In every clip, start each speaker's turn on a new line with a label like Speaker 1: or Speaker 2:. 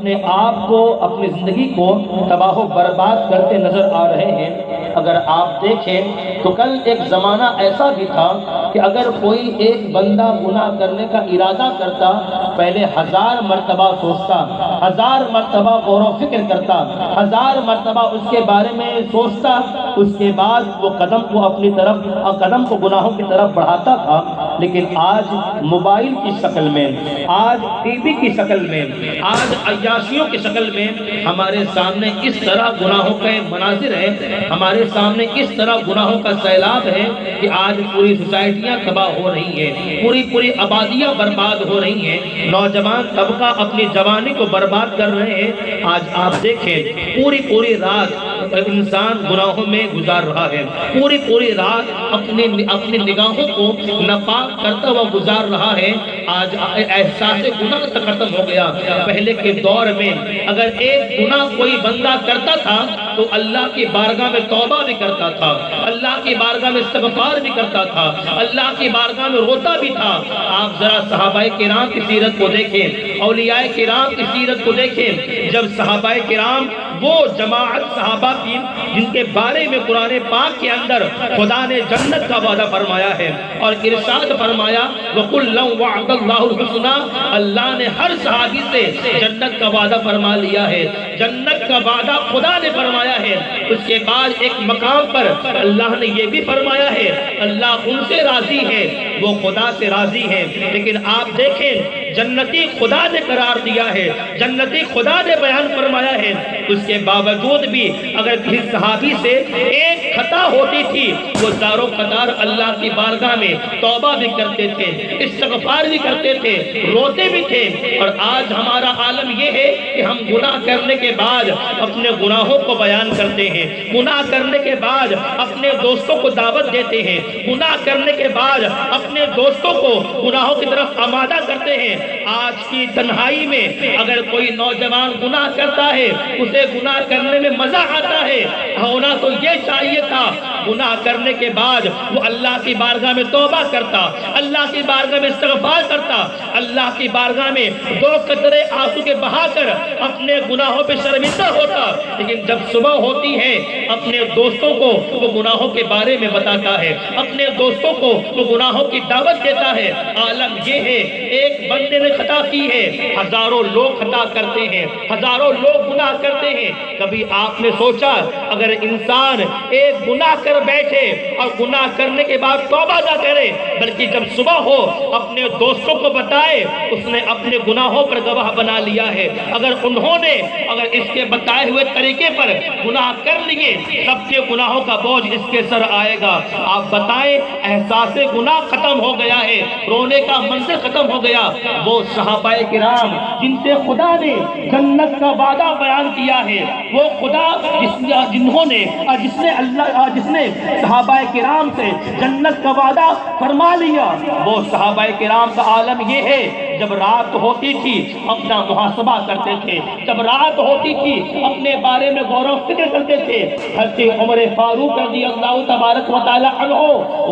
Speaker 1: اپنے آپ کو اپنی زندگی کو تباہ و برباد کرتے نظر آ رہے ہیں۔ اگر آپ دیکھیں تو کل ایک زمانہ ایسا بھی تھا کہ اگر کوئی ایک بندہ گناہ کرنے کا ارادہ کرتا، پہلے 1000 مرتبہ سوچتا، 1000 مرتبہ غور و فکر کرتا، 1000 مرتبہ اس کے بارے میں سوچتا، اس کے بعد وہ قدم کو اپنی طرف قدم کو گناہوں کی طرف بڑھاتا تھا۔ لیکن آج موبائل کی شکل میں، آج ٹی وی کی شکل میں، آج عیاشیوں کی شکل میں ہمارے سامنے اس طرح گناہوں کے مناظر ہیں، ہمارے سامنے اس طرح گناہوں کا سیلاب ہے کہ آج پوری سوسائٹیاں تباہ ہو رہی ہیں، پوری آبادیاں برباد ہو رہی ہیں، نوجوان طبقہ اپنی جوانی کو برباد کر رہے ہیں۔ آج آپ دیکھیں پوری رات انسان گناہوں میں گزار رہا ہے، پوری رات اپنی نگاہوں کو ناپاک کرتا ہوا گزار رہا ہے۔ آج احساس گناہ تک ختم ہو گیا۔ پہلے کے دور میں اگر ایک گناہ کوئی بندہ کرتا تھا تو اللہ کی بارگاہ میں توبہ بھی کرتا تھا، اللہ کی بارگاہ میں استغفار بھی کرتا تھا، اللہ کی بارگاہ میں روتا بھی تھا۔ آپ ذرا صحابہ کرام کی سیرت کو دیکھیں، اولیاء کرام کی سیرت کو دیکھیں۔ جب صحابہ کرام وہ جماعت صحابہ کی جن کے بارے میں قرآن پاک کے اندر خدا نے جنت کا وعدہ فرمایا ہے اور ارشاد فرمایا وَقُلًّا وَعَدَ اللَّهُ الْحُسْنَىٰ، اللہ نے ہر صحابی سے جنت کا وعدہ فرما لیا ہے، جنت کا وعدہ خدا نے فرمایا ہے۔ اس کے بعد ایک مقام پر اللہ نے یہ بھی فرمایا ہے اللہ ان سے راضی ہے، وہ خدا سے راضی ہے۔ لیکن آپ دیکھیں جنتی خدا نے قرار دیا ہے، جنتی خدا نے بیان فرمایا ہے، اس کے باوجود بھی اگر کسی صحابی سے ایک خطا ہوتی تھی وہ دارو قطار اللہ کی بارگاہ میں توبہ بھی کرتے تھے، استغفار بھی کرتے تھے، روتے بھی تھے۔ اور آج ہمارا عالم یہ ہے کہ ہم گناہ کرنے کے بعد اپنے گناہوں کو بیان کرتے ہیں، گناہ کرنے کے بعد اپنے دوستوں کو دعوت دیتے ہیں، گناہ کرنے کے بعد اپنے دوستوں کو گناہوں کی طرف آمادہ کرتے ہیں۔ آج کی تنہائی میں اگر کوئی نوجوان گناہ کرتا ہے اسے گناہ کرنے میں مزہ آتا ہے، ہونا تو یہ چاہیے تھا گناہ کرنے کے بعد وہ اللہ کی بارگاہ میں توبہ کرتا، اللہ کی بارگاہ میں استغفار کرتا، اللہ کی بارگاہ میں 2 قطرے آنسو کے بہا کر اپنے گناہوں پہ شرمندہ ہوتا۔ لیکن جب صبح ہوتی ہے اپنے دوستوں کو وہ گناہوں کے بارے میں بتاتا ہے، اپنے دوستوں کو وہ گناہوں کی دعوت دیتا ہے۔ عالم یہ ہے ایک بندے نے خطا کی ہے، ہزاروں لوگ خطا کرتے ہیں، ہزاروں لوگ گناہ کرتے ہیں۔ کبھی آپ نے سوچا اگر انسان ایک گناہ کر بیٹھے اور گناہ کرنے کے بعد توبہ نہ کرے بلکہ جب صبح ہو اپنے دوستوں کو بتائے اس نے اپنے گناہوں پر گواہ بنا لیا ہے۔ اگر انہوں نے اس کے بتائے ہوئے طریقے پر گناہ کر لیے سب کے گناہوں کا بوجھ اس کے سر آئے گا۔ آپ بتائیں احساس گناہ ختم ہو گیا ہے، رونے کا منظر ختم ہو گیا۔ وہ صحابہ کرام جن سے خدا نے جنت کا وعدہ بیان کیا ہے، وہ خدا جس نے صحابہ کرام سے جنت کا وعدہ فرما لیا، وہ صحابہ کرام کا عالم یہ ہے جب رات ہوتی تھی اپنا محاسبہ کرتے تھے، جب رات ہوتی تھی اپنے بارے میں غور و فکر کرتے تھے۔ حضرت عمر فاروق رضی اللہ تبارک و تعالی عنہ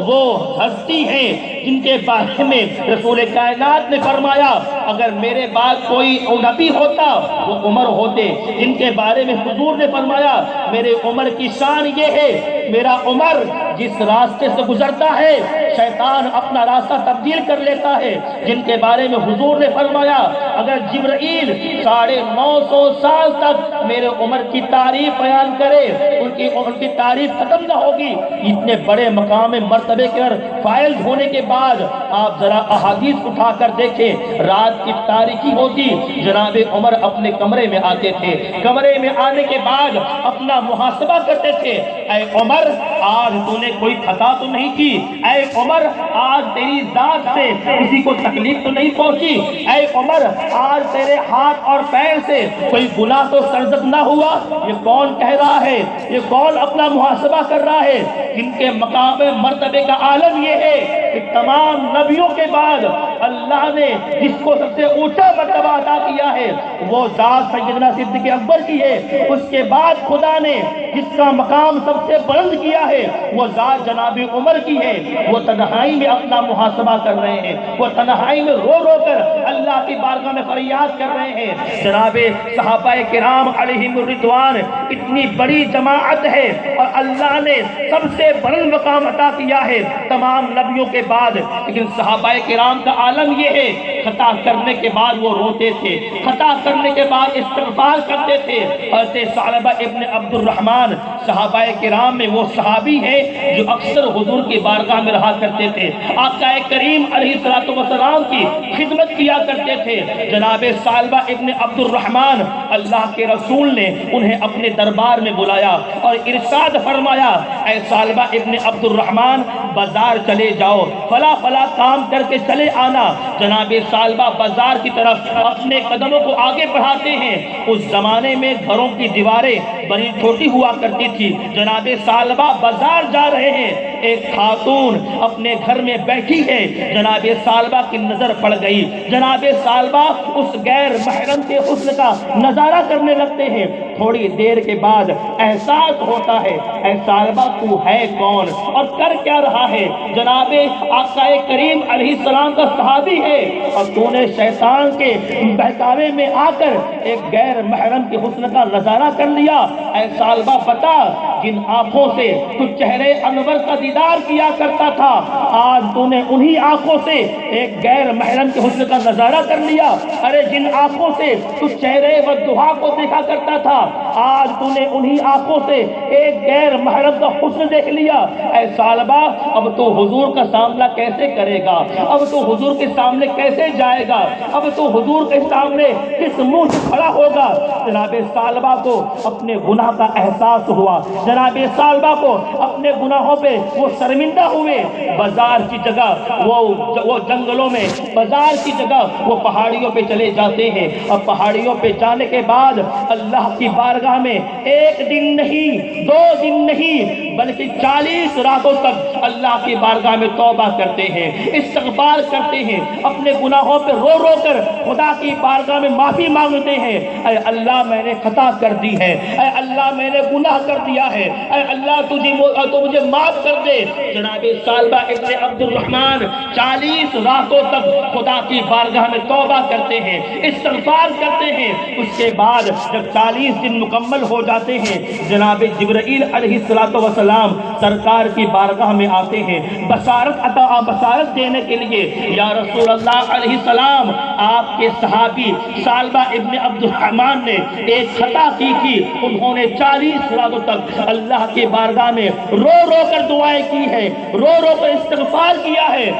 Speaker 1: وہ ہستی ہیں جن کے بارے میں رسول کائنات نے فرمایا اگر میرے بعد کوئی نبی ہوتا وہ عمر ہوتے، جن کے بارے میں حضور نے فرمایا میرے عمر کی شان یہ ہے میرا عمر جس راستے سے گزرتا ہے شیطان اپنا راستہ تبدیل کر لیتا ہے، جن کے بارے میں حضور نے فرمایا اگر جبرائیل 950 سال تک میرے عمر کی تعریف بیان کرے ان کی تعریف ختم نہ ہوگی۔ اتنے بڑے مقام مرتبے کے فائز ہونے کے بعد آپ ذرا احادیث اٹھا کر دیکھیں، رات کی تاریکی ہوتی جناب عمر اپنے کمرے میں آتے تھے، کمرے میں آنے کے بعد اپنا محاسبہ کرتے تھے، اے عمر آج تو نے کوئی خطا تو نہیں کی، اے عمر آج تیری ذات سے کسی کو تکلیف تو نہیں پہنچی، اے عمر آج تیرے ہاتھ اور پیر سے کوئی گناہ تو سرزد نہ ہوا۔ یہ کون کہہ رہا ہے، یہ کون اپنا محاسبہ کر رہا ہے؟ جن کے مقام مرتبے کا عالم یہ ہے کہ تمام نبیوں کے بعد اللہ نے جس کو سب سے اونچا مرتبہ عطا کیا ہے وہ ذات سیدنا صدیق اکبر کی ہے، اس کے بعد خدا نے جس کا مقام سب سے بلند کیا ہے وہ ذات جناب عمر کی ہے۔ وہ تنہائی میں اپنا محاسبہ کر رہے ہیں، وہ تنہائی میں رو رو کر اللہ کی بارگاہ میں فریاد کر رہے ہیں۔ جناب صحابہ کرام علیہم الرضوان اتنی بڑی جماعت ہے اور اللہ نے سب سے بلند مقام عطا کیا ہے تمام نبیوں کے بعد، لیکن صحابہ کرام کا عالم یہ ہے خطا کرنے کے بعد وہ روتے تھے، خطا کرنے کے بعد استغفار کرتے تھے۔ حضرت ثعلبہ ابن عبد الرحمن صحابہ کرام میں وہ صحابی ہیں جو اکثر حضور کی بارگاہ میں رہا کرتے تھے، آقا کریم علیہ السلام کی خدمت کیا کرتے تھے۔ جناب ثعلبہ ابن عبد الرحمن اللہ کے رسول نے انہیں اپنے دربار میں بلایا اور ارشاد فرمایا، اے ثعلبہ ابن عبد الرحمن بازار چلے جاؤ، فلا فلا کام کر کے چلے آنا۔ جناب ثعلبہ بازار کی طرف اپنے قدموں کو آگے بڑھاتے ہیں۔ اس زمانے میں گھروں کی دیواریں بڑی چھوٹی ہوا کرتی تھی۔ جناب ثعلبہ بازار جا رہے ہیں، ایک خاتون اپنے گھر میں بیٹھی ہے، جناب ثعلبہ کی نظر پڑ گئی۔ جناب ثعلبہ اس غیر محرم کے حسن کا نظارہ کرنے لگتے ہیں۔ تھوڑی دیر کے بعد احساس ہوتا ہے، اے ثعلبہ تو ہے کون اور کر کیا رہا ہے؟ جناب آقا کریم علیہ السلام کا صحابی ہے اور تو نے شیطان کے بہکاوے میں آ کر ایک غیر محرم کے حسن کا نظارہ کر لیا۔ اے ثعلبہ بتا، جن آنکھوں سے تو چہرے انور کا دیدار کیا کرتا تھا، آج تو نے انہی آنکھوں سے ایک غیر محرم کے حسن کا نظارہ کر لیا۔ ارے جن آنکھوں سے تو چہرے والضحیٰ کو دیکھا کرتا تھا، آج تو نے انہی آنکھوں سے ایک غیر محرم کا حسن دیکھ لیا۔ اے ثعلبہ اب تو حضور کا سامنا کیسے کرے گا؟ اب تو حضور کے سامنے کیسے جائے گا؟ اب تو حضور کے سامنے کس منہ سے کھڑا ہوگا؟ جناب ثعلبہ کو اپنے گناہ کا احساس ہوا، جناب ثعلبہ کو اپنے گناہوں پہ وہ شرمندہ ہوئے۔ بازار کی جگہ وہ جنگلوں میں، بازار کی جگہ وہ پہاڑیوں پہ چلے جاتے ہیں اور پہاڑیوں پہ جانے کے بعد اللہ کی بارگاہ میں ایک دن نہیں، 2 دن نہیں بلکہ 40 راتوں تک اللہ کی بارگاہ میں توبہ کرتے ہیں، استغفار کرتے ہیں، اپنے گناہوں پہ رو رو کر خدا کی بارگاہ میں معافی مانگتے ہیں۔ اے اللہ میں نے خطا کر دی ہے، اے اللہ میں نے گناہ کر دیا ہے، اے اللہ تو مجھے معاف کر دے۔ جناب ثعلبہ ابن عبد الرحمن 40 راتوں تک خدا کی بارگاہ میں توبہ کرتے ہیں، استغفار کرتے ہیں۔ اس کے بعد جب 40 دن مکمل ہو جاتے ہیں، جناب جبرائیل علیہ السلام سرکار کی بارگاہ میں آتے ہیں بشارت دینے کے لیے۔ یا رسول اللہ علیہ السلام، آپ کے صحابی ثعلبہ ابن عبد الرحمن نے ایک خطا کی تھی، انہوں نے 40 راتوں تک اللہ کی بارگاہ میں رو رو کر دعائیں کی ہے، رو رو کر استغفار کیا ہے۔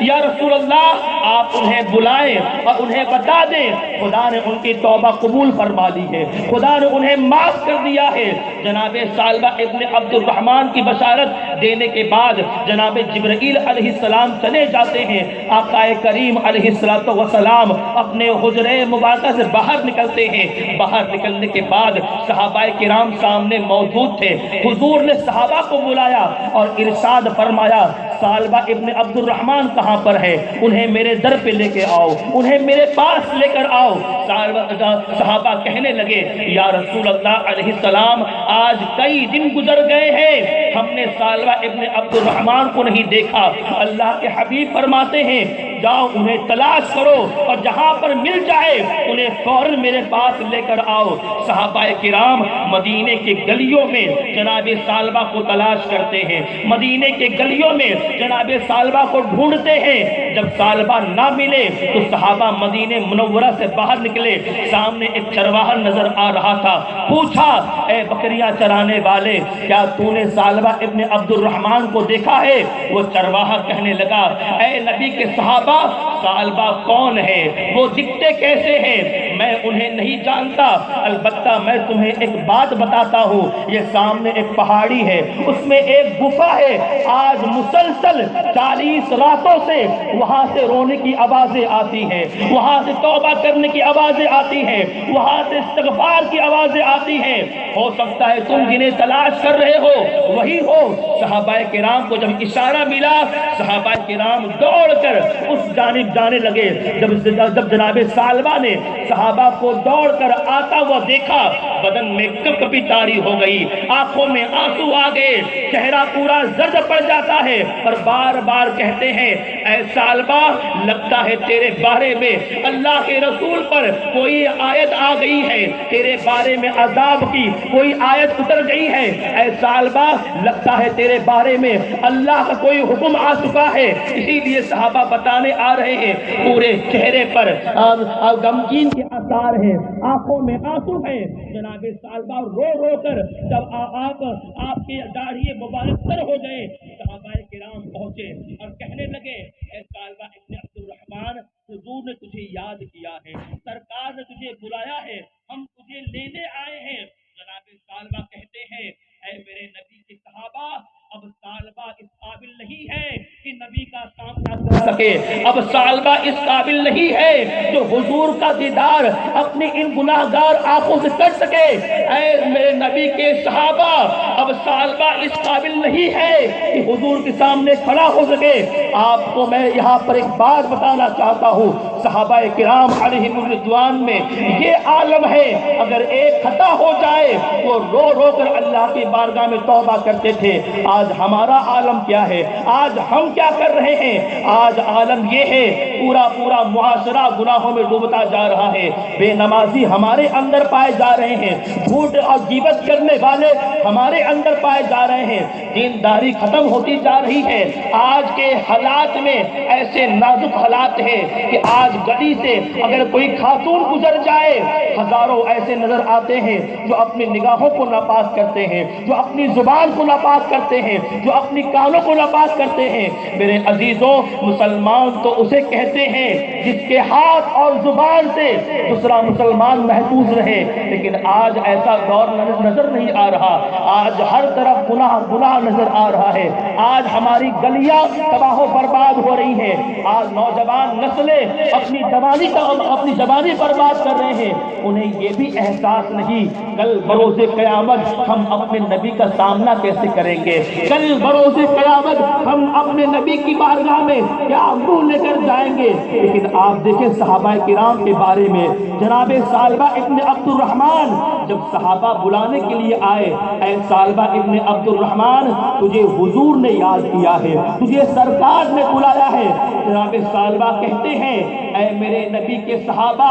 Speaker 1: یا رسول اللہ، آپ انہیں بلائیں اور انہیں بتا دیں خدا نے ان کی توبہ قبول فرما لی ہے، خدا نے انہیں معاف کر دیا ہے۔ جناب ثعلبہ ابن عبد الرحمن کی بشارت دینے کے بعد جناب جبرائیل علیہ السلام چلے جاتے ہیں۔ آقا کریم علیہ السلام اپنے حجرے مبارکہ سے باہر نکلتے ہیں۔ باہر نکلنے کے بعد صحابہ کرام سامنے موجود تھے۔ حضور نے صحابہ کو بلایا اور ارشاد فرمایا، ثعلبہ ابن عبد الرحمن کہاں پر ہے؟ انہیں میرے در پہ لے کے آؤ، انہیں میرے پاس لے کر آؤ۔ صحابہ کہنے لگے، یا رسول اللہ علیہ السلام، آج کئی دن گزر گئے ہیں، ہم نے ثعلبہ ابن عبد الرحمن کو نہیں دیکھا۔ اللہ کے حبیب فرماتے ہیں، جاؤ انہیں تلاش کرو اور جہاں پر مل جائے انہیں فوراً میرے پاس لے کر آؤ۔ صحابہ کرام مدینے کے گلیوں میں جناب ثعلبہ کو تلاش کرتے ہیں، مدینے کے گلیوں میں جناب ثعلبہ کو ڈھونڈتے ہیں۔ جب ثعلبہ نہ ملے تو صحابہ مدینے منورہ سے باہر نکلے، سامنے ایک چرواہا نظر آ رہا تھا۔ پوچھا، اے بکریاں چرانے والے، کیا تو نے ثعلبہ ابن عبد الرحمن کو دیکھا ہے؟ وہ چرواہا کہنے لگا، اے نبی کے صحابہ، ثعلبہ کون ہے؟ وہ دکھتے کیسے ہیں؟ میں انہیں نہیں جانتا، البتہ میں تمہیں ایک بات بتاتا ہوں، یہ سامنے ایک پہاڑی ہے، اس میں ایک گفا ہے، آج مسلسل 40 راتوں سے وہاں سے رونے کی آوازیں آتی ہیں، وہاں سے توبہ کرنے کی آوازیں آتی ہیں، وہاں سے استغفار کی آوازیں آتی ہیں، ہو سکتا ہے تم جنہیں تلاش کر رہے ہو وہی ہو۔ صحابہ کرام کو جب اشارہ ملا، صحابہ کرام دوڑ کر اس جانب جانے لگے۔ جب جناب ثعلبہ نے صحابہ کو دوڑ کر آتا ہوا دیکھا، بدن میں کپکپی طاری ہو گئی، آنکھوں میں آنسو آ گئے، چہرہ پورا زرد پڑ جاتا ہے اور بار بار کہتے ہیں اے ثعلبہ لگتا ہے تیرے بارے میں اللہ کے رسول پر کوئی آیت آ گئی ہے، تیرے بارے میں عذاب کی کوئی آیت اتر گئی ہے، اے ثعلبہ لگتا ہے تیرے بارے میں اللہ کا کوئی حکم آ چکا ہے۔ اسی لیے صحابہ بتانے آ رہے ہیں پورے چہرے پر غمگین کے آثار ہیں، آنکھوں میں آنسو ہیں۔ جناب ثعلبہ رو رو کر جب آپ کے داڑھی مبارک سر ہو گئے، صحابہ کرام پہنچے اور کہنے لگے اے ثعلبہ ابن عبد الرحمن حضور نے تجھے یاد کیا ہے، سرکار نے تجھے بلایا ہے، ہم تجھے لینے آئے ہیں۔ جناب ثعلبہ کہتے ہیں اے میرے نبی کے صحابہ اب ثعلبہ اس قابل نہیں ہے کہ نبی کا سامنا کر سکے، اب ثعلبہ اس قابل نہیں ہے جو حضور کا دیدار اپنی ان گناہگار آنکھوں سے کر سکے۔ اے میرے نبی کے صحابہ اب ثعلبہ اس قابل نہیں ہے کہ حضور کے سامنے کھڑا ہو سکے۔ آپ کو میں یہاں پر ایک بات بتانا چاہتا ہوں، صحابہ کرام علیہم الرضوان میں یہ عالم ہے، اگر ایک خطا ہو جائے وہ رو رو کر اللہ کی بارگاہ میں توبہ کرتے تھے۔ آج ہمارا عالم کیا ہے؟ آج ہم کیا کر رہے ہیں؟ آج عالم یہ ہے پورا معاشرہ گناہوں میں ڈوبتا جا رہا ہے، بے نمازی ہمارے اندر پائے جا رہے ہیں، جھوٹ اور غیبت کرنے والے ہمارے اندر پائے جا رہے ہیں، دینداری ختم ہوتی جا رہی ہے۔ آج کے حالات میں ایسے نازک حالات ہیں کہ آج گلی سے اگر کوئی خاتون گزر جائے، ہزاروں ایسے نظر آتے ہیں جو اپنی نگاہوں کو ناپاک کرتے ہیں، جو اپنی زبان کو ناپاک کرتے ہیں، جو اپنی کانوں کو ناپاک کرتے ہیں۔ میرے عزیزوں، مسلمان تو اسے کہتے ہیں جس کے ہاتھ اور زبان سے دوسرا مسلمان محفوظ رہے، لیکن آج ایسا دور نظر نہیں آ رہا۔ آج ہر طرف گناہ نظر آ رہا ہے، آج ہماری گلیاں تباہ و برباد ہو رہی ہیں، آج نوجوان نسلیں اپنی جوانی برباد کر رہے ہیں، انہیں یہ بھی احساس نہیں کل بروز قیامت ہم اپنے نبی کا سامنا کیسے کریں گے، کل بروز قیامت ہم اپنے نبی کی بارگاہ میں کیا منہ لے کر جائیں گے۔ لیکن آپ دیکھیں صحابہ کرام کے بارے میں، جناب ثعلبہ ابن عبد الرحمن جب صحابہ بلانے کے لیے آئے، اے ثعلبہ ابن عبد الرحمن تجھے حضور نے یاد کیا ہے، تجھے سرکار نے بلایا ہے۔ جناب ثعلبہ کہتے ہیں اے میرے نبی کے صحابہ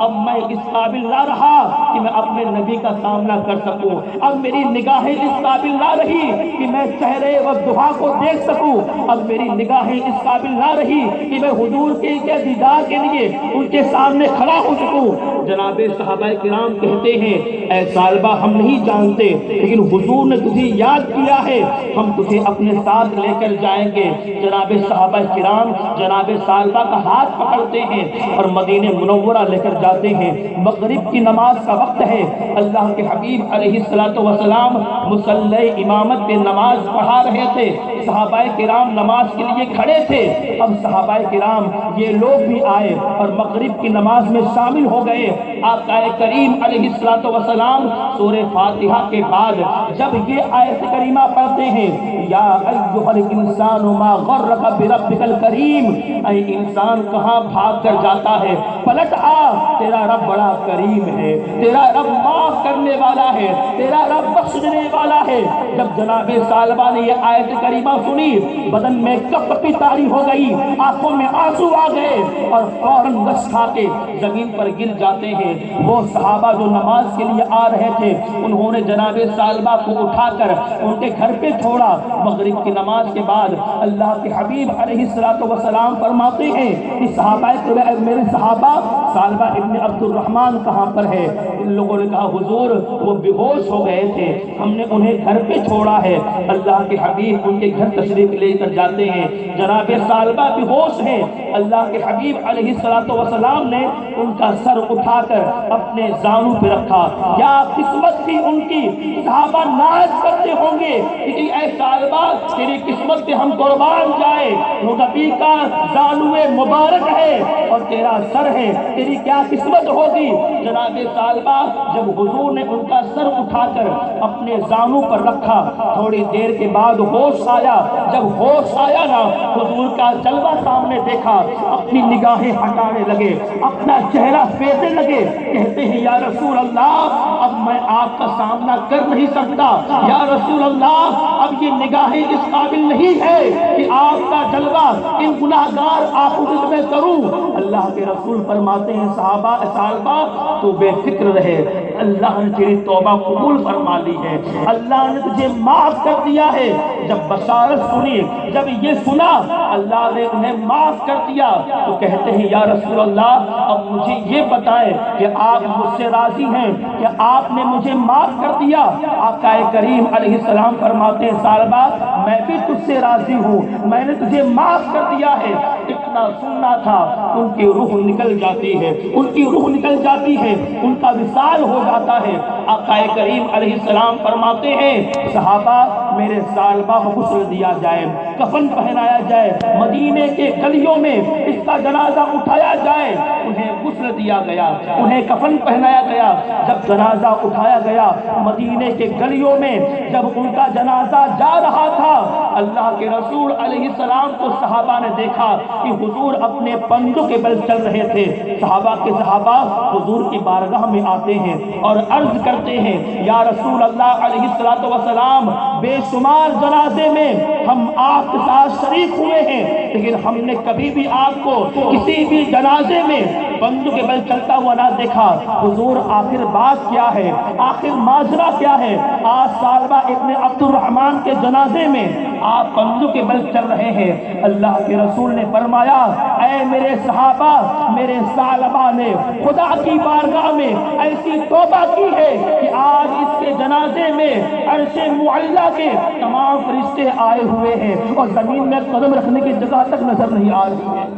Speaker 1: اب میں اس قابل نہ رہا کہ میں اپنے نبی کا سامنا کر سکوں، اب میری نگاہیں اس قابل نہ رہی کہ میں چہرے و دعا کو دیکھ سکوں، اب میری نگاہیں اس قابل نہ رہی کہ میں حضور کے دیدار کے لیے ان کے سامنے کھڑا ہو سکوں۔ جناب صحابہ کرام کہتے ہیں اے ثعلبہ ہم نہیں جانتے لیکن حضور نے تجھے یاد کیا ہے، ہم تجھے اپنے ساتھ لے کر جائیں گے۔ جناب صحابہ کرام جناب ثعلبہ کا ہاتھ پکڑتے ہیں اور مدینہ منورہ لے کر جاتے ہیں۔ مغرب کی نماز کا وقت ہے، اللہ کے حبیب علیہ الصلوۃ والسلام مصلی امامت پہ نماز پڑھا رہے تھے، صحابہ کرام نماز کے لیے کھڑے تھے۔ اب صحابہ کرام یہ لوگ بھی آئے اور مغرب کی نماز میں شامل ہو گئے۔ آقا کریم علیہ الصلوۃ والسلام سورہ فاتحہ کے بعد جب یہ آیت کریمہ پڑھتے ہیں یا ایھا الانسان ما غرک بربک الکریم، اے انسان کہاں بھاگ کر جاتا ہے، پلٹ آ، تیرا رب بڑا کریم ہے، تیرا رب معاف کرنے والا ہے، تیرا رب بخشنے والا ہے۔ جب جناب ثعلبہ نے یہ آیت کریمہ سنی بدن میں کپکپی طاری ہو گئی، آنکھوں میں آنسو آ گئے اور فوراً رس کھا کے زمین پر گر جاتے ہیں۔ وہ صحابہ جو نماز کے لیے آ رہے تھے انہوں نے جناب ثعلبہ کو اٹھا کر ان کے گھر پہ چھوڑا۔ مغرب کی نماز کے بعد اللہ کے حبیب علیہ الصلوۃ والسلام فرماتے ہیں کہ میرے صحابہ ثعلبہ ابن عبد الرحمن کہاں پر ہے؟ ان لوگوں نے کہا حضور وہ بے ہوش ہو گئے تھے، ہم نے انہیں گھر پہ چھوڑا ہے۔ اللہ کے حبیب ان کے گھر تشریف لے کر جاتے ہیں، جناب ثعلبہ بے ہوش ہیں، اللہ کے حبیب علیہ الصلوۃ والسلام نے ان کا سر اٹھا کر اپنے زانوں پہ رکھا۔ یا قسمت تھی ان کی، صحابہ ناز کرتے ہوں گے کہ اے ثعلبہ تیری قسمت پہ ہم قربان جائے، وہ نبی کا زانو مبارک ہے اور تیرا سر ہے، تیری کیا قسمت ہوگی۔ جناب ثعلبہ جب حضور نے ان کا سر اٹھا کر اپنے زانوں پر رکھا، تھوڑی دیر کے بعد ہوش آیا، جب ہوش آیا نا حضور کا جلوہ سامنے دیکھا، اپنی نگاہیں ہٹانے لگے، اپنا چہرہ پھیرنے لگے کہتے ہیں یا رسول اللہ اب میں آپ کا سامنا کر نہیں سکتا، یا رسول اللہ اب یہ نگاہیں اس قابل نہیں ہے کہ آپ کا جلوہ ان گناہگار آنکھوں میں کروں۔ اللہ کے رسول فرماتے ہیں صحابہ سالبہ تو بے فکر رہے، اللہ نے تیری توبہ قبول فرما لی ہے، اللہ نے تجھے معاف کر دیا ہے۔ جب بشارت سنی، جب یہ سنا اللہ نے انہیں معاف کر دیا تو کہتے ہیں یا رسول اللہ اب مجھے یہ بتائیں کہ آپ مجھ سے راضی ہیں کہ آپ نے مجھے معاف کر دیا؟ آقا کریم علیہ السلام فرماتے ہیں سالبہ میں بھی تجھ سے راضی ہوں، میں نے تجھے معاف کر دیا ہے۔ اتنا سننا تھا ان کی روح نکل جاتی ہے، ان کی روح نکل جاتی ہے، ان کا وصال ہو جاتا ہے۔ آقا کریم علیہ السلام فرماتے ہیں صحابہ میرے سالبہ کو غسل دیا جائے، کفن پہنایا جائے، مدینے کے گلیوں میں اس کا جنازہ اٹھایا جائے۔ انہیں غسل دیا گیا، انہیں کفن پہنایا گیا۔ جب جنازہ اٹھایا گیا مدینے کے گلیوں میں جب ان کا جنازہ جا رہا تھا، اللہ کے رسول علیہ السلام کو صحابہ نے دیکھا کہ حضور اپنے پنجوں کے بل چل رہے تھے۔ صحابہ کے صحابہ حضور کی بارگاہ میں آتے ہیں اور عرض کرتے ہیں یا رسول اللہ علیہ السلام بے شمار جنازے میں ہم آپ کے ساتھ شریک ہوئے ہیں، لیکن ہم نے کبھی بھی آپ کو کسی بھی جنازے میں پنجوں کے بل چلتا ہوا نہ دیکھا۔ حضور آخر بات کیا ہے، آخر ماجرا کیا ہے؟ آج سالبہ ابن عبد الرحمن کے جنازے میں آپ پنجوں کے بل چل رہے ہیں۔ اللہ کے رسول نے فرمایا اے میرے صحابہ، میرے سالبہ نے خدا کی بارگاہ میں ایسی توبہ کی ہے کہ آج اس کے جنازے میں عرش معلیٰ کے تمام فرشتے آئے ہوئے ہیں اور زمین میں قدم رکھنے کی جگہ تک نظر نہیں آ رہی ہے۔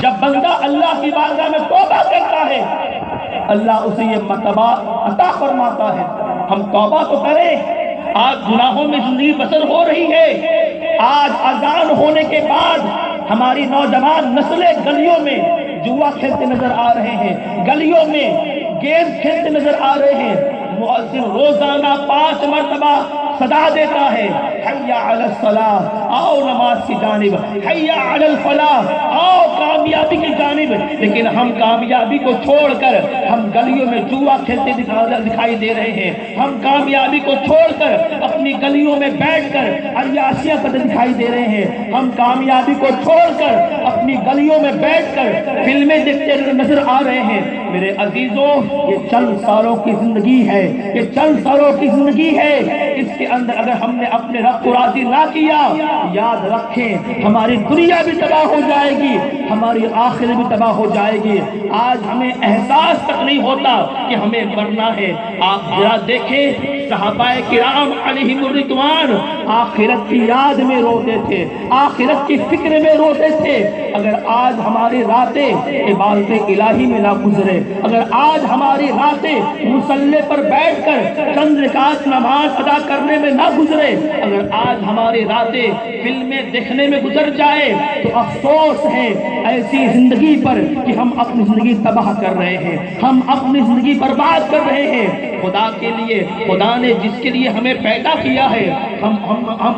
Speaker 1: جب بندہ اللہ کی بارگاہ میں توبہ کرتا ہے اللہ اسے یہ مرتبہ عطا فرماتا ہے۔ ہم توبہ تو کریں، آج گناہوں میں زندگی بسر ہو رہی ہے۔ آج اذان ہونے کے بعد ہماری نوجوان نسلیں گلیوں میں جوا کھیلتے نظر آ رہے ہیں، گلیوں میں گیم کھیلتے نظر آ رہے ہیں۔ مؤذن روزانہ 5 مرتبہ صدا دیتا ہے حیا علی الصلاۃ، آؤ نماز کی جانب، حیا علی الفلاح، آؤ کامیابی کی جانب، لیکن ہم کامیابی کو چھوڑ کر ہم گلیوں میں جوا کھیلتے دکھائی دے رہے ہیں۔ ہم کامیابی کو چھوڑ کر اپنی گلیوں میں بیٹھ کر عیاشیاں کرتے دکھائی دے رہے ہیں۔ ہم کامیابی کو چھوڑ کر اپنی گلیوں میں بیٹھ کر فلمیں دیکھتے نظر آ رہے ہیں۔ میرے عزیزوں یہ چند سالوں کی زندگی ہے، یہ چند سالوں کی زندگی ہے، اس کے اندر اگر ہم نے اپنے رب کو راضی نہ کیا یاد رکھیں ہماری دنیا بھی تباہ ہو جائے گی، ہماری آخرت بھی تباہ ہو جائے گی۔ آج ہمیں احساس تک نہیں ہوتا کہ ہمیں مرنا ہے۔ آپ ذرا دیکھیں صحابہ کرام علیہم الرضوان آخرت کی یاد میں روتے تھے، آخرت کی فکر میں روتے تھے۔ اگر آج ہماری راتیں عبادت الہی میں نہ گزرے، اگر آج ہماری راتیں مصلی پر بیٹھ کر چند رکعت نماز ادا کرنے میں نہ گزرے، اگر آج ہماری راتیں فلمیں دیکھنے میں گزر جائے تو افسوس ہے ایسی زندگی پر کہ ہم اپنی زندگی تباہ کر رہے ہیں، ہم اپنی زندگی برباد کر رہے ہیں۔ خدا کے لیے، خدا نے جس کے لیے ہمیں پیدا کیا ہے ہم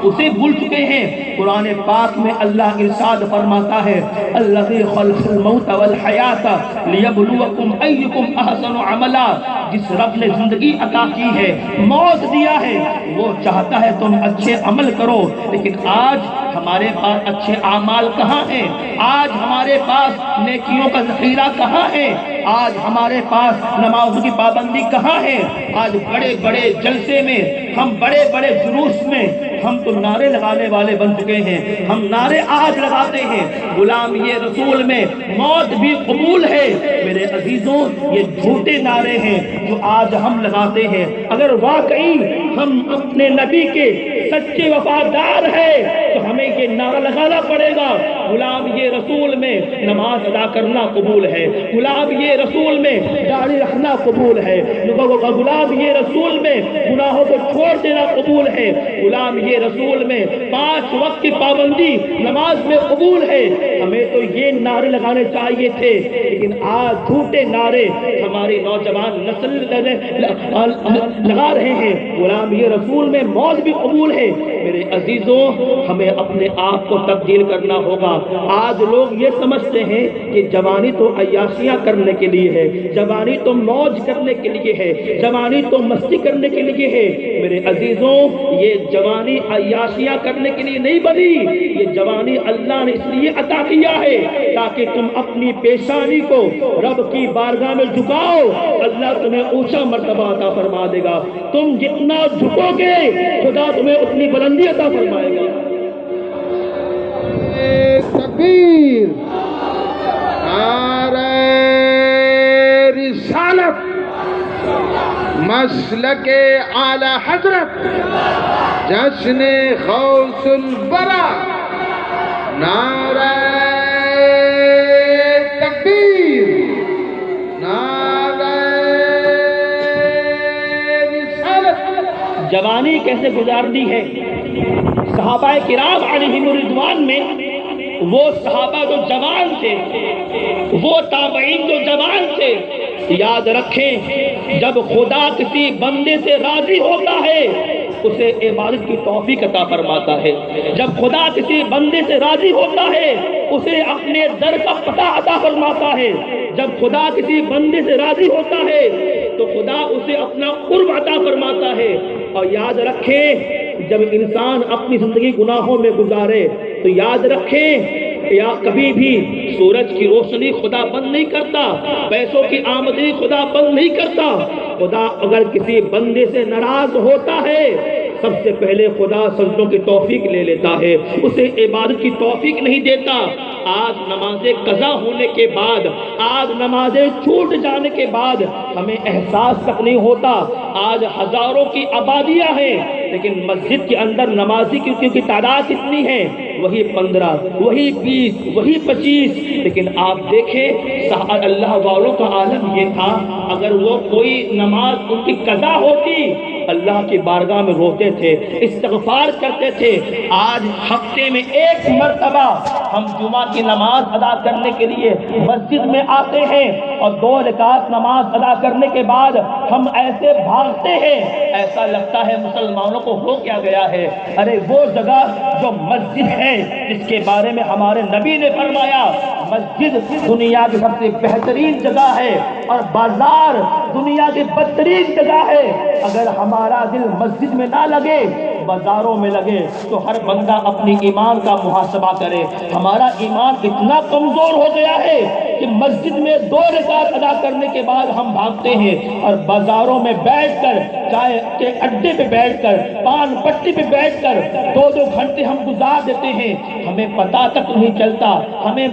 Speaker 1: اسے بھول چکے ہیں۔ قرآن پاک میں اللہ ارشاد فرماتا ہے الذی خلق الموت والحیات لیبلوکم ایکم احسن عملا، جس رب نے زندگی عطا کی ہے، موت دیا ہے، وہ چاہتا ہے تم اچھے عمل کرو، لیکن آج ہمارے پاس اچھے اعمال کہاں ہیں؟ آج ہمارے پاس نیکیوں کا ذخیرہ کہاں ہے؟ آج ہمارے پاس نمازوں کی پابندی کہاں ہے؟ آج بڑے بڑے جلسے میں، ہم بڑے بڑے جلوس میں ہم تو نعرے لگانے والے بن چکے ہیں، ہم نعرے آج لگاتے ہیں غلام یہ رسول میں موت بھی قبول ہے۔ میرے عزیزوں یہ جھوٹے نعرے ہیں جو آج ہم لگاتے ہیں۔ اگر واقعی ہم اپنے نبی کے سچے وفادار ہیں تو ہمیں یہ نعرہ لگانا پڑے گا غلام یہ رسول میں نماز ادا کرنا قبول ہے، غلام یہ رسول میں داڑھی رکھنا قبول ہے، غلام یہ رسول میں گناہوں کو چھوڑ دینا قبول قبول ہے، غلام یہ رسول میں 5 وقت کی پابندی نماز میں قبول ہے۔ ہمیں تو یہ نعرے لگانے چاہیے تھے، لیکن آج جھوٹے نعرے ہماری نوجوان نسل لگا رہے ہیں۔ غلام یہ رسول میں موت بھی قبول ہے۔ میرے عزیزوں، ہمیں اپنے آپ کو تبدیل کرنا ہوگا۔ آج لوگ یہ سمجھتے ہیں کہ جوانی تو عیاشیاں کرنے کے لیے ہے، جوانی تو موج کرنے کے لیے ہے، جوانی تو مستی کرنے کے لیے ہے۔ میرے عزیزوں، یہ جوانی عیاشیاں کرنے کے لیے نہیں بنی، یہ جوانی اللہ نے اس لیے عطا کیا ہے تاکہ تم اپنی پیشانی کو رب کی بارگاہ میں جھکاؤ، اللہ تمہیں اونچا مرتبہ عطا فرما دے گا۔ تم جتنا جھکو گے خدا تمہیں اتنی بلندی عطا فرمائے گا۔
Speaker 2: تکبیر، نعرہ رسالت، مسلک اعلی حضرت، جشن غوث البرا، نعرہ تکبیر، نعرہ رسالت۔
Speaker 1: جوانی کیسے گزارنی ہے؟ صحابہ کرام علیہم الرضوان میں وہ صحابہ جو جوان تھے، وہ تابعین جو جوان تھے، یاد رکھیں جب خدا کسی بندے سے راضی ہوتا ہے اسے عبادت کی توفیق عطا فرماتا ہے۔ جب خدا کسی بندے سے راضی ہوتا ہے اسے اپنے در کا پتہ عطا فرماتا ہے۔ جب خدا کسی بندے سے راضی ہوتا ہے تو خدا اسے اپنا قرب عطا فرماتا ہے۔ اور یاد رکھیں جب انسان اپنی زندگی گناہوں میں گزارے تو یاد رکھیں یا کبھی بھی سورج کی روشنی خدا بند نہیں کرتا، پیسوں کی آمدنی خدا بند نہیں کرتا۔ خدا اگر کسی بندے سے ناراض ہوتا ہے سب سے پہلے خدا سجدوں کی توفیق لے لیتا ہے، اسے عبادت کی توفیق نہیں دیتا۔ آج نمازیں قضا ہونے کے بعد، آج نمازیں چھوٹ جانے کے بعد ہمیں احساس تک نہیں ہوتا۔ آج ہزاروں کی آبادیاں ہیں لیکن مسجد کے اندر نمازی کی تعداد کتنی ہے؟ وہی 15، وہی 20، وہی 25۔ لیکن آپ دیکھیں اللہ والوں کا عالم یہ تھا اگر وہ کوئی نماز ان کی قضا ہوتی اللہ کی بارگاہ میں روتے تھے، استغفار کرتے تھے۔ آج ہفتے میں 1 مرتبہ ہم جمعہ کی نماز ادا کرنے کے لیے مسجد میں آتے ہیں اور 2 رکعت نماز ادا کرنے کے بعد ہم ایسے بھاگتے ہیں ایسا لگتا ہے مسلمانوں کو ہو کیا گیا ہے۔ ارے وہ جگہ جو مسجد ہے جس کے بارے میں ہمارے نبی نے فرمایا مسجد دنیا کی سب سے بہترین جگہ ہے اور بازار دنیا کی بدترین جگہ ہے۔ اگر ہمارا دل مسجد میں نہ لگے بازاروں میں لگے تو ہر بندہ اپنی ایمان کا محاسبہ کرے۔ ہمارا ایمان اتنا کمزور ہو گیا ہے کہ مسجد میں 2 رکعت ادا کرنے کے بعد ہم بھاگتے ہیں اور بازاروں میں بیٹھ کر چائے کے اڈے پہ بیٹھ کر پان پٹی پہ بیٹھ کر 2 گھنٹے ہم گزار دیتے ہیں، ہمیں پتہ تک نہیں چلتا، ہمیں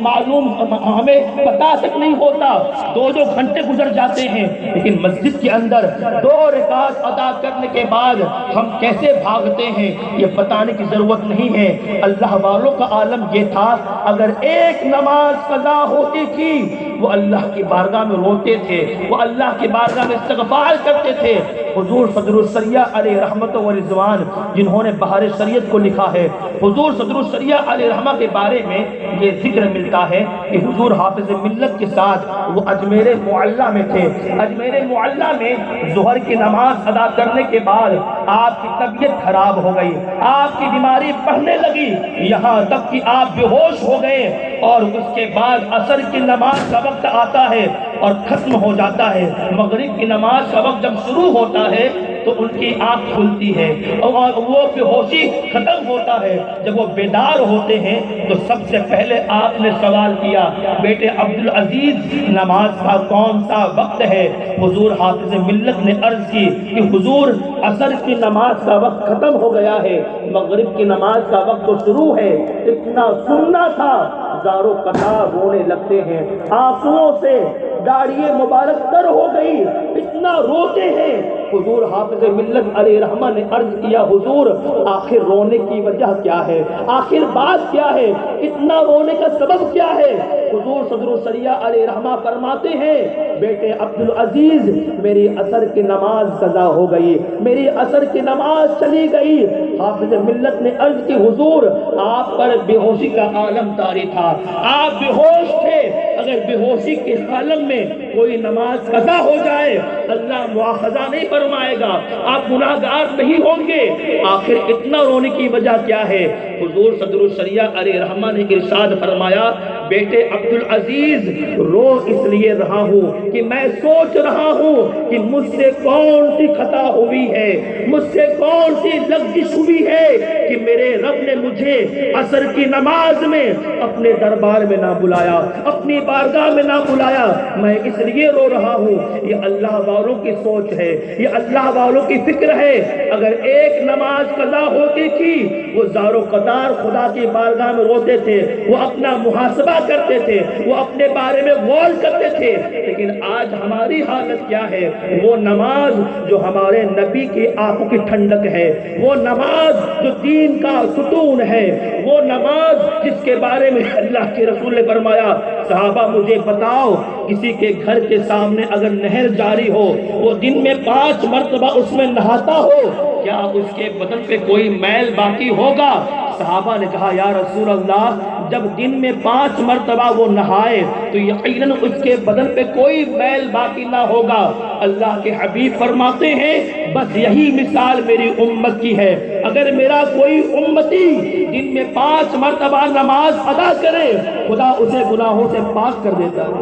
Speaker 1: پتہ تک نہیں ہوتا، 2 گھنٹے گزر جاتے ہیں۔ لیکن مسجد کے اندر 2 رکعت ادا کرنے کے بعد ہم کیسے بھاگتے ہیں یہ بتانے کی ضرورت نہیں ہے۔ اللہ والوں کا عالم یہ تھا اگر 1 نماز قضا ہوتی تھی وہ اللہ کی بارگاہ میں روتے تھے، وہ اللہ کی بارگاہ میں استغفار کرتے تھے۔ حضور صدر الشریعہ علیہ رحمت و رضوان جنہوں نے بہار شریعت کو لکھا ہے، حضور صدر الشریعہ علیہ رحمہ کے بارے میں یہ ذکر ملتا ہے کہ حضور حافظ ملت کے ساتھ وہ اجمیر معلیٰ میں تھے۔ اجمیر معلیٰ میں ظہر کی نماز ادا کرنے کے بعد آپ کی طبیعت خراب ہو گئی، آپ کی بیماری بڑھنے لگی، یہاں تک کہ آپ بے ہوش ہو گئے اور اس کے بعد عصر کی نماز کا وقت آتا ہے اور ختم ہو جاتا ہے۔ مغرب کی نماز کا وقت جب شروع ہوتا ہے تو ان کی آنکھ کھلتی ہے اور وہ بے ہوشی ختم ہوتا ہے۔ جب وہ بیدار ہوتے ہیں تو سب سے پہلے آپ نے سوال کیا بیٹے عبدالعزیز نماز کا کون سا وقت ہے؟ حضور حافظ ملت نے عرض کی کہ حضور عصر کی نماز کا وقت ختم ہو گیا ہے، مغرب کی نماز کا وقت تو شروع ہے۔ اتنا سننا تھا ہزاروں قطار رونے لگتے ہیں، آنسوؤں سے داڑھی مبارک تر ہو گئی، اتنا روتے ہیں۔ حضور حافظ ملت علیہ رحمہ نے عرض کیا حضور آخر رونے کی وجہ کیا ہے، آخر بات کیا ہے، اتنا رونے کا سبب کیا ہے؟ حضور صدر الشریعہ علیہ رحمہ فرماتے ہیں بیٹے عبدالعزیز میری عصر کی نماز قضا ہو گئی، میری عصر کی نماز چلی گئی۔ حافظ ملت نے عرض کی حضور آپ پر بے ہوشی کا عالم طاری تھا، آپ بے ہوش تھے، اگر بے ہوشی کے عالم میں کوئی نماز قضا ہو جائے اللہ مواخذہ نہیں فرمائے گا، آپ گناہگار نہیں ہوں گے، آخر اتنا رونے کی وجہ کیا ہے؟ حضور صدر الشریعہ علیہ رحمہ نے ارشاد فرمایا بیٹے عبدالعزیز رو اس لیے رہا ہوں کہ میں سوچ رہا ہوں کہ مجھ سے کون سی خطا ہوئی ہے، مجھ سے کون سی لغزش ہوئی ہے کہ میرے رب نے مجھے عصر کی نماز میں اپنے دربار میں نہ بلایا، اپنی بارگاہ میں نہ بلایا، میں اس لیے رو رہا ہوں۔ یہ اللہ والوں کی سوچ ہے، یہ اللہ والوں کی فکر ہے۔ اگر ایک نماز قضا ہوتی تھی وہ زار و قطار خدا کی بارگاہ میں روتے تھے، وہ اپنا محاسبہ کرتے تھے، وہ اپنے بارے میں غور کرتے تھے، لیکن آج ہماری حالت کیا ہے؟ وہ نماز جو ہمارے نبی کی آنکھوں کی ٹھنڈک ہے، وہ نماز جو دین کا ستون ہے، وہ نماز جس کے بارے میں اللہ کے رسول نے فرمایا صحابہ مجھے بتاؤ کسی کے گھر کے سامنے اگر نہر جاری ہو وہ دن میں 5 مرتبہ اس میں نہاتا ہو، کیا اس کے بدن پہ کوئی میل باقی ہوگا؟ صحابہ نے کہا یا رسول اللہ جب دن میں 5 مرتبہ وہ نہائے تو یقیناً اس کے بدن پہ کوئی میل باقی نہ ہوگا۔ اللہ کے حبیب فرماتے ہیں بس یہی مثال میری امت کی ہے، اگر میرا کوئی امتی دن میں 5 مرتبہ نماز ادا کرے خدا اسے گناہوں سے پاک کر دیتا ہے،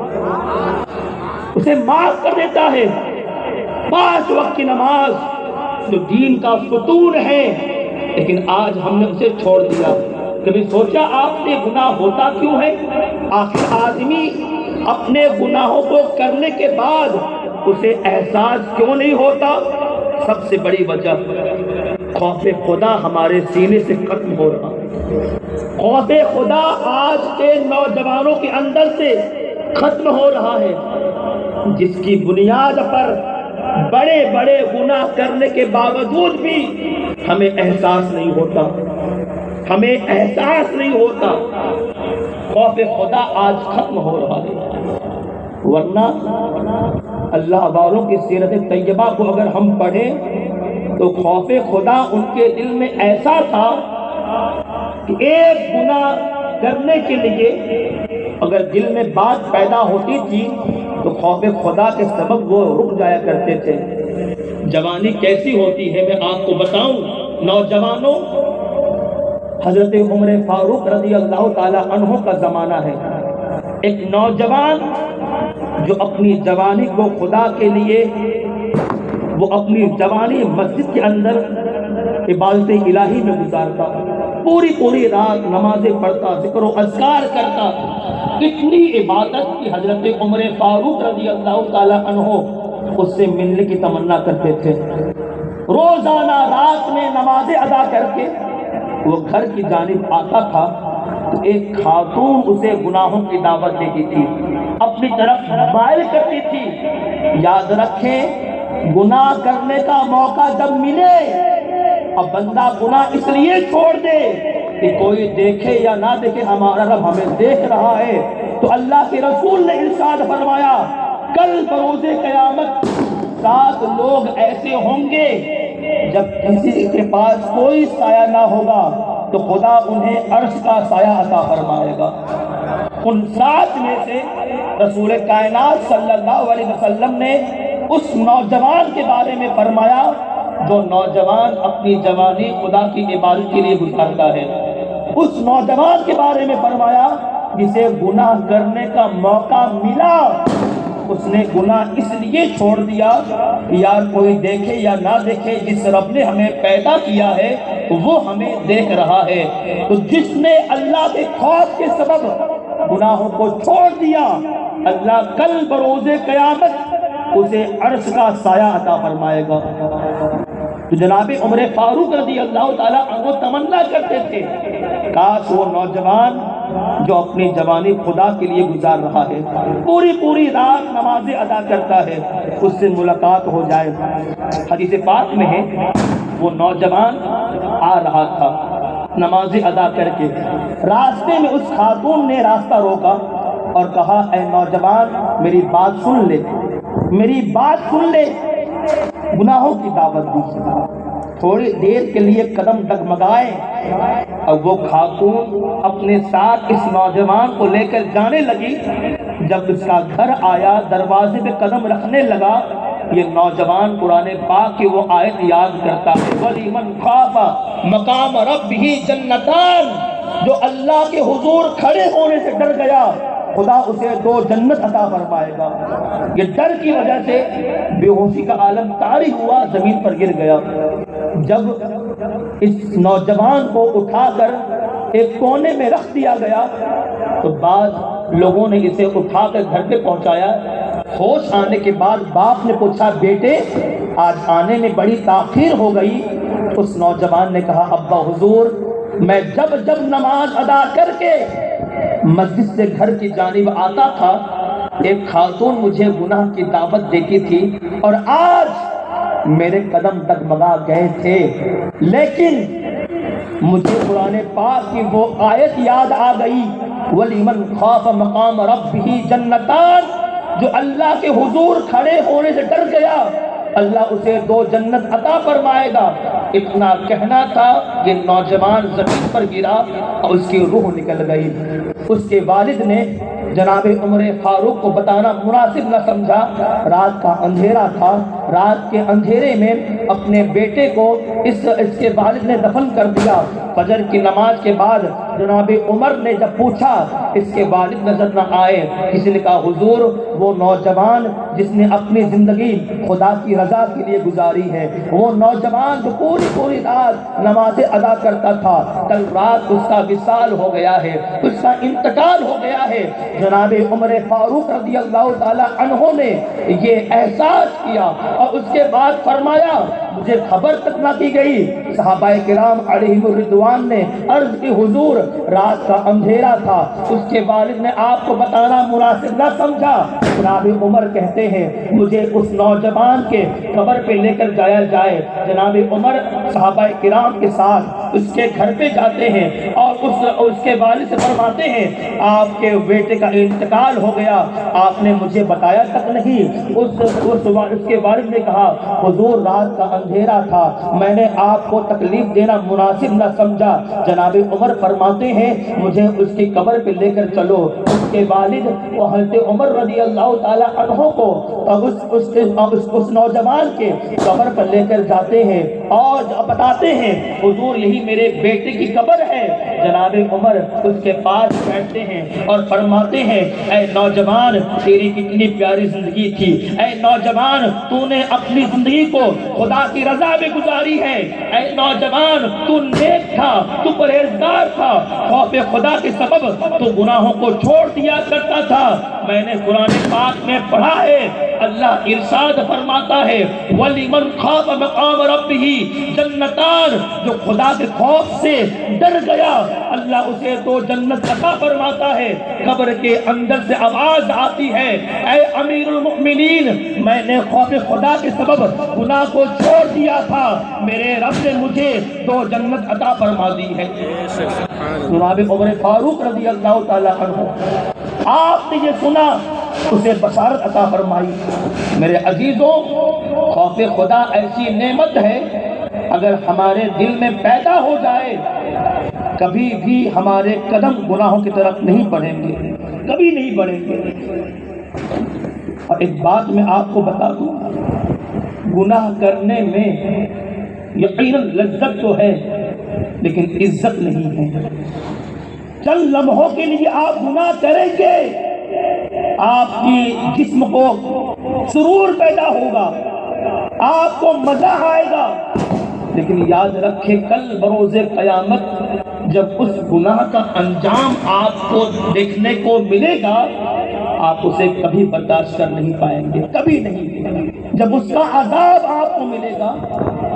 Speaker 1: اسے معاف کر دیتا ہے۔ 5 وقت کی نماز جو دین کا ستون ہے، لیکن آج ہم نے اسے چھوڑ دیا۔ کبھی سوچا آپ نے گناہ ہوتا کیوں ہے؟ آخر آدمی اپنے گناہوں کو کرنے کے بعد اسے احساس کیوں نہیں ہوتا؟ سب سے بڑی وجہ خوف خدا ہمارے سینے سے ختم ہو رہا ہے۔ خوف خدا آج کے نوجوانوں کے اندر سے ختم ہو رہا ہے، جس کی بنیاد پر بڑے بڑے گناہ کرنے کے باوجود بھی ہمیں احساس نہیں ہوتا، ہمیں احساس نہیں ہوتا۔ خوف خدا آج ختم ہو رہا ہے، ورنہ اللہ والوں کی سیرت طیبہ کو اگر ہم پڑھیں تو خوف خدا ان کے دل میں ایسا تھا کہ ایک گناہ کرنے کے لیے اگر دل میں بات پیدا ہوتی تھی تو خوف خدا کے سبب وہ رک جایا کرتے تھے۔ جوانی کیسی ہوتی ہے میں آپ کو بتاؤں نوجوانوں، حضرت عمر فاروق رضی اللہ تعالی عنہ کا زمانہ ہے۔ ایک نوجوان جو اپنی جوانی کو خدا کے لیے وہ اپنی جوانی مسجد کے اندر عبادت الہی میں گزارتا، پوری رات نمازیں پڑھتا، ذکر و اذکار کرتا، اتنی عبادت کی حضرت عمر فاروق رضی اللہ تعالی عنہ اس سے ملنے کی تمنا کرتے تھے۔ روزانہ رات میں نمازیں ادا کر کے وہ گھر کی جانب آتا تھا تو ایک خاتون اسے گناہوں کی دعوت دیتی تھی، اپنی طرف مائل کرتی تھی۔ یاد رکھیں گناہ کرنے کا موقع جب ملے اب بندہ گناہ اس لیے چھوڑ دے کہ کوئی دیکھے یا نہ دیکھے ہمارا رب ہمیں دیکھ رہا ہے، تو اللہ کے رسول نے ارشاد فرمایا کل بروز قیامت 7 لوگ ایسے ہوں گے جب کسی کے پاس کوئی سایہ نہ ہوگا تو خدا انہیں عرش کا سایہ عطا فرمائے گا۔ ان 7 میں سے رسول کائنات صلی اللہ علیہ وسلم نے اس نوجوان کے بارے میں فرمایا جو نوجوان اپنی جوانی خدا کی عبادت کے لیے گزارتا ہے، اس نوجوان کے بارے میں فرمایا جسے گناہ کرنے کا موقع ملا اس نے گناہ اس لیے چھوڑ دیا یار کوئی دیکھے یا نہ دیکھے، جس رب نے ہمیں پیدا کیا ہے وہ ہمیں دیکھ رہا ہے۔ تو جس نے اللہ کے خوف کے سبب گناہوں کو چھوڑ دیا اللہ کل بروز قیامت اسے عرش کا سایہ عطا فرمائے گا۔ تو جناب عمر فاروق رضی اللہ تعالیٰ عنہ تمنا کرتے تھے کاش وہ نوجوان جو اپنی جوانی خدا کے لیے گزار رہا ہے، پوری رات نمازیں ادا کرتا ہے، اس سے ملاقات ہو جائے۔ حدیث پاک میں ہے وہ نوجوان آ رہا تھا نمازیں ادا کر کے، راستے میں اس خاتون نے راستہ روکا اور کہا اے نوجوان میری بات سن لے، میری بات سن لے، گناہوں کی دعوت دی۔ تھوڑی دیر کے لیے قدم ڈگمگائے اور وہ خاتون اپنے ساتھ اس نوجوان کو لے کر جانے لگی۔ جب اس کا گھر آیا، دروازے پہ قدم رکھنے لگا، یہ نوجوان قرآن پاک کی وہ آیت یاد کرتا ہے، وَلِمَنْ خَافَ مَقَامَ رَبِّهِ جَنَّتَانِ، جو اللہ کے حضور کھڑے ہونے سے ڈر گیا خدا اسے 2 جنت عطا فرمائے گا۔ یہ ڈر کی وجہ سے بے ہوشی کا عالم طاری ہوا، زمین پر گر گیا۔ جب اس نوجوان کو اٹھا کر ایک کونے میں رکھ دیا گیا تو بعض لوگوں نے اسے اٹھا کر گھر پہ پہنچایا۔ ہوش آنے کے بعد باپ نے پوچھا بیٹے آج آنے میں بڑی تاخیر ہو گئی۔ اس نوجوان نے کہا ابا حضور میں جب نماز ادا کر کے مسجد سے گھر کی جانب آتا تھا، ایک خاتون مجھے گناہ کی دعوت دیتی تھی اور آج میرے قدم ڈگمگا گئے تھے، لیکن مجھے قرآن پاک کی وہ آیت یاد آ گئی، وَلِمَنْ خَافَ مَقَامَ رَبِّهِ جَنَّتَانِ، جو اللہ کے حضور کھڑے ہونے سے ڈر گیا اللہ اسے 2 جنت عطا فرمائے گا۔ اتنا کہنا تھا، یہ نوجوان زمین پر گرا اور اس کی روح نکل گئی۔ اس کے والد نے جناب عمر فاروق کو بتانا مناسب نہ سمجھا، رات کا اندھیرا تھا، رات کے اندھیرے میں اپنے بیٹے کو اس کے والد نے دفن کر دیا۔ فجر کی نماز کے بعد جناب عمر نے جب پوچھا اس کے والد نظر نہ آئے، کسی نے کہا حضور وہ نوجوان جس نے اپنی زندگی خدا کی رضا کے لیے گزاری ہے، وہ نوجوان جو پوری رات نمازیں ادا کرتا تھا، کل رات اس کا وصال ہو گیا ہے، اس کا انتقال ہو گیا ہے۔ جناب عمر فاروق رضی اللہ تعالی عنہ نے یہ احساس کیا اور اس کے بعد فرمایا مجھے خبر تک نہ کی گئی۔ صحابہ کرام علیہم الرضوان نے عرض کی حضور رات کا اندھیرا تھا، اس کے والد نے آپ کو بتانا مناسب نہ سمجھا۔ جناب عمر کہتے ہیں مجھے اس نوجوان کے قبر پہ لے کر جایا جائے۔ جناب عمر صحابہ کرام کے ساتھ اس کے گھر پہ جاتے ہیں اور اس کے والد سے فرماتے ہیں آپ کے بیٹے کا انتقال ہو گیا، آپ نے مجھے بتایا تک نہیں۔ اس کے والد نے کہا حضور رات کا اندھیرا تھا، میں نے آپ کو تکلیف دینا مناسب نہ سمجھا۔ جناب عمر فرماتے ہیں مجھے اس کی قبر پہ لے کر چلو۔ اس کے والد وہ حضرت عمر رضی اللہ تعالی عنہ کو اس نوجوان کے قبر پر لے کر جاتے ہیں اور بتاتے ہیں حضور یہی میرے بیٹے کی قبر ہے۔ جناب عمر اس کے پاس بیٹھتے ہیں اور فرماتے ہیں اے نوجوان تیری کتنی پیاری زندگی تھی، اے نوجوان تو نے اپنی زندگی کو خدا کی رضا میں گزاری ہے، اے نوجوان تو نیک تھا، تو پرہیزگار تھا، خوف خدا کے سبب تو گناہوں کو چھوڑ دیا کرتا تھا۔ میں نے قرآن پاک میں پڑھا ہے اللہ ارشاد فرماتا ہے وَلِمَنْ خَافَ مَقَامَ رَبِّهِ جَنَّتَانِ، جو خدا کے خوف سے ڈر گیا اللہ اسے 2 جنت عطا فرماتا ہے۔ قبر کے اندر سے آواز آتی ہے اے امیر المؤمنین میں نے خوف خدا کے سبب گناہ کو چھوڑ دیا تھا، میرے رب نے مجھے 2 جنت عطا فرما دی ہے۔ جناب عمر فاروق رضی اللہ تعالی عنہ آپ نے یہ سنا اسے بشارت عطا فرمائی۔ میرے عزیزوں خوف خدا ایسی نعمت ہے اگر ہمارے دل میں پیدا ہو جائے کبھی بھی ہمارے قدم گناہوں کی طرف نہیں بڑھیں گے، کبھی نہیں بڑھیں گے۔ اور ایک بات میں آپ کو بتا دوں، گناہ کرنے میں یقیناً لذت تو ہے لیکن عزت نہیں ہے۔ چند لمحوں کے لیے آپ گناہ کریں گے آپ کی جسم کو سرور پیدا ہوگا، آپ کو مزہ آئے گا، لیکن یاد رکھیں کل بروز قیامت جب اس گناہ کا انجام آپ کو دیکھنے کو ملے گا آپ اسے کبھی برداشت کر نہیں پائیں گے، کبھی نہیں۔ جب اس کا عذاب آپ کو ملے گا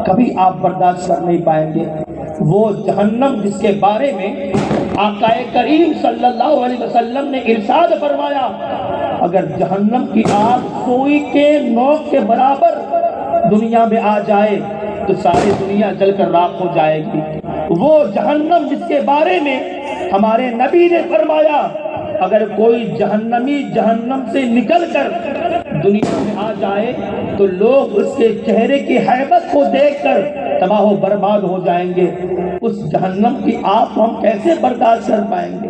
Speaker 1: کبھی آپ برداشت کر نہیں پائیں گے۔ وہ جہنم جس کے بارے میں آقا کریم صلی اللہ علیہ وسلم نے ارشاد فرمایا اگر جہنم کی آگ سوئی کے نوک کے برابر دنیا میں آ جائے تو ساری دنیا جل کر راکھ ہو جائے گی۔ وہ جہنم جس کے بارے میں ہمارے نبی نے فرمایا اگر کوئی جہنمی جہنم سے نکل کر دنیا میں آ جائے تو لوگ اس کے چہرے کی ہیبت کو دیکھ کر تباہ و برباد ہو جائیں گے۔ اس جہنم کی آگ کو ہم کیسے برداشت کر پائیں گے؟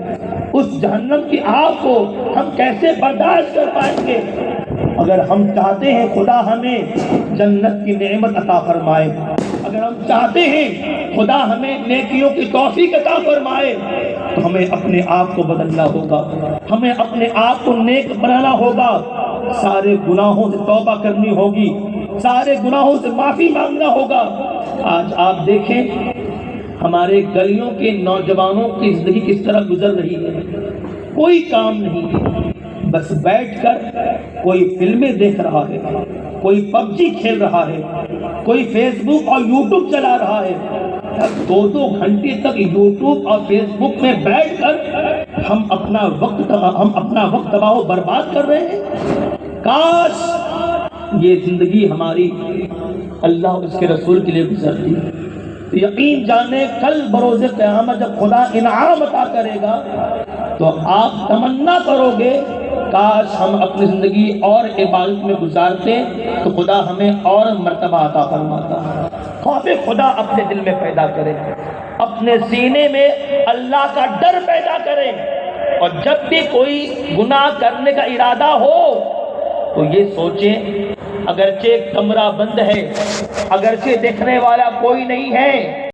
Speaker 1: اس جہنم کی آگ کو ہم کیسے برداشت کر پائیں گے؟ اگر ہم چاہتے ہیں خدا ہمیں جنت کی نعمت عطا فرمائے، اگر ہم چاہتے ہیں خدا ہمیں نیکیوں کی توفیق عطا فرمائے تو ہمیں اپنے آپ کو بدلنا ہوگا، ہمیں اپنے آپ کو نیک بنانا ہوگا، سارے گناہوں سے توبہ کرنی ہوگی، سارے گناہوں سے معافی مانگنا ہوگا۔ آج آپ دیکھیں ہمارے گلیوں کے نوجوانوں کی زندگی کس طرح گزر رہی ہے، کوئی کام نہیں ہے، بس بیٹھ کر کوئی فلمیں دیکھ رہا ہے، کوئی پب جی کھیل رہا ہے، کوئی فیس بک اور یوٹیوب چلا رہا ہے۔ دو دو گھنٹے تک یوٹیوب اور فیس بک میں بیٹھ کر ہم اپنا وقت تباہ و برباد کر رہے ہیں۔ کاش یہ زندگی ہماری اللہ اور اس کے رسول کے لیے گزرتی، تو یقین جانے کل بروز قیامت جب خدا انعام عطا کرے گا تو آپ تمنا کرو گے کاش ہم اپنی زندگی اور عبادت میں گزارتے تو خدا ہمیں اور مرتبہ عطا فرماتا۔ خوف خدا اپنے دل میں پیدا کرے، اپنے سینے میں اللہ کا ڈر پیدا کرے، اور جب بھی کوئی گناہ کرنے کا ارادہ ہو تو یہ سوچیں اگرچہ کمرہ بند ہے، اگرچہ دیکھنے والا کوئی نہیں ہے،